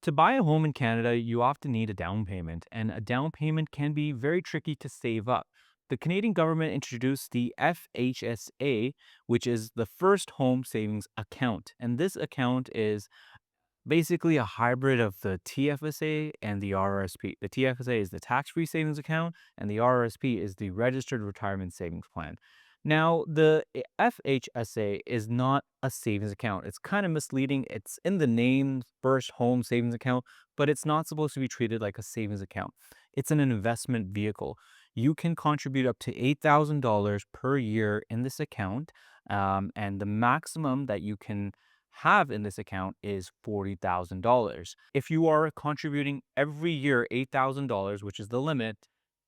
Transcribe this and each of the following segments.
To buy a home in Canada, you often need a down payment, and a down payment can be very tricky to save up. The Canadian government introduced the FHSA, which is the First Home Savings Account. And this account is basically a hybrid of the TFSA and the RRSP. The TFSA is the tax-free savings account, and the RRSP is the registered retirement savings plan. Now, the FHSA is not a savings account. It's kind of misleading. It's in the name, first home savings account, but it's not supposed to be treated like a savings account. It's an investment vehicle. You can contribute up to $8,000 per year in this account, and the maximum that you can have in this account is $40,000. If you are contributing every year $8,000, which is the limit,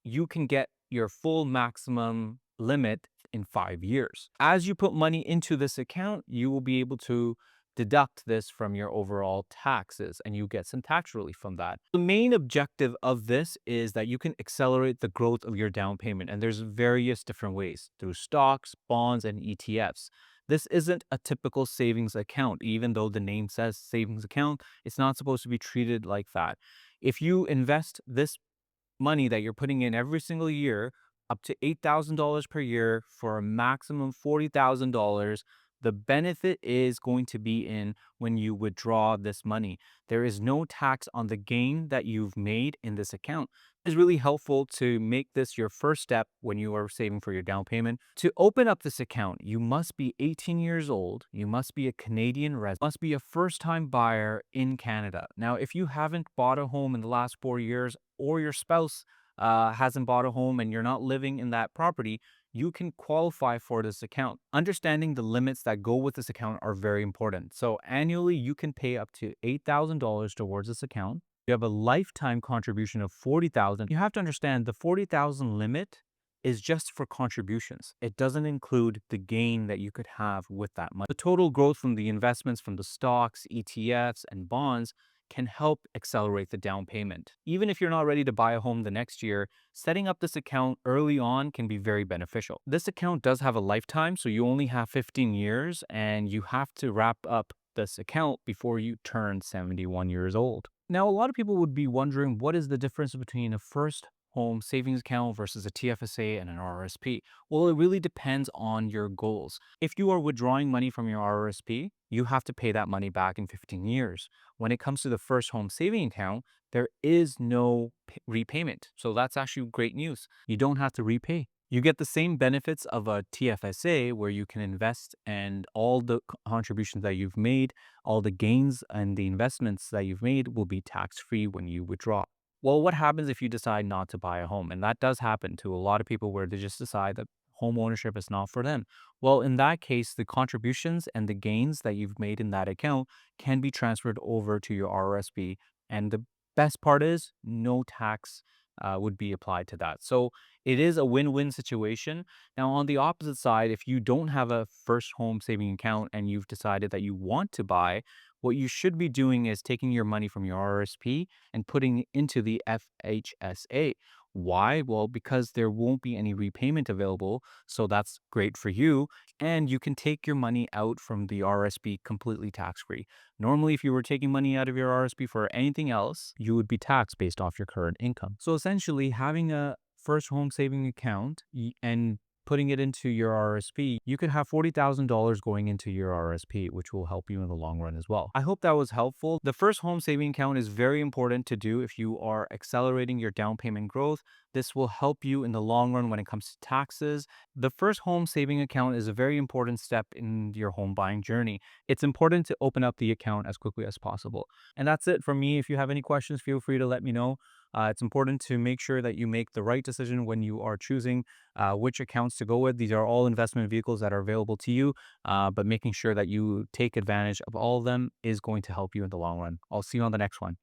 you can get your full maximum limit in 5 years. As you put money into this account, you will be able to deduct this from your overall taxes and you get some tax relief from that. The main objective of this is that you can accelerate the growth of your down payment, and there's various different ways through stocks, bonds, and ETFs. This isn't a typical savings account. Even though the name says savings account, it's not supposed to be treated like that. If you invest this money that you're putting in every single year, up to $8,000 per year for a maximum $40,000, the benefit is going to be in when you withdraw this money. There is no tax on the gain that you've made in this account. It's really helpful to make this your first step when you are saving for your down payment. To open up this account, you must be 18 years old, you must be a Canadian resident, must be a first-time buyer in Canada. Now, if you haven't bought a home in the last 4 years, or your spouse hasn't bought a home and you're not living in that property, you can qualify for this account. Understanding the limits that go with this account are very important. So annually, you can pay up to $8,000 towards this account. You have a lifetime contribution of $40,000. You have to understand the $40,000 limit is just for contributions. It doesn't include the gain that you could have with that money. The total growth from the investments from the stocks, ETFs, and bonds can help accelerate the down payment. Even if you're not ready to buy a home the next year, setting up this account early on can be very beneficial. This account does have a lifetime, so you only have 15 years and you have to wrap up this account before you turn 71 years old. Now, a lot of people would be wondering, what is the difference between a first home savings account versus a TFSA and an RRSP? Well, it really depends on your goals. If you are withdrawing money from your RRSP, you have to pay that money back in 15 years. When it comes to the first home saving account, there is no repayment. So that's actually great news. You don't have to repay. You get the same benefits of a TFSA where you can invest, and all the contributions that you've made, all the gains and the investments that you've made will be tax-free when you withdraw. Well, what happens if you decide not to buy a home? And that does happen to a lot of people where they just decide that home ownership is not for them. Well, in that case, the contributions and the gains that you've made in that account can be transferred over to your RRSP. And the best part is no tax would be applied to that. So it is a win-win situation. Now, on the opposite side, if you don't have a first home saving account and you've decided that you want to buy, what you should be doing is taking your money from your RRSP and putting it into the FHSA. Why? Well, because there won't be any repayment available. So that's great for you. And you can take your money out from the RSP completely tax free. Normally, if you were taking money out of your RSP for anything else, you would be taxed based off your current income. So essentially, having a first home saving account and putting it into your RSP, you could have $40,000 going into your RSP, which will help you in the long run as well. I hope that was helpful. The first home saving account is very important to do if you are accelerating your down payment growth. This will help you in the long run when it comes to taxes. The first home saving account is a very important step in your home buying journey. It's important to open up the account as quickly as possible. And that's it from me. If you have any questions, feel free to let me know. It's important to make sure that you make the right decision when you are choosing which accounts to go with. These are all investment vehicles that are available to you, but making sure that you take advantage of all of them is going to help you in the long run. I'll see you on the next one.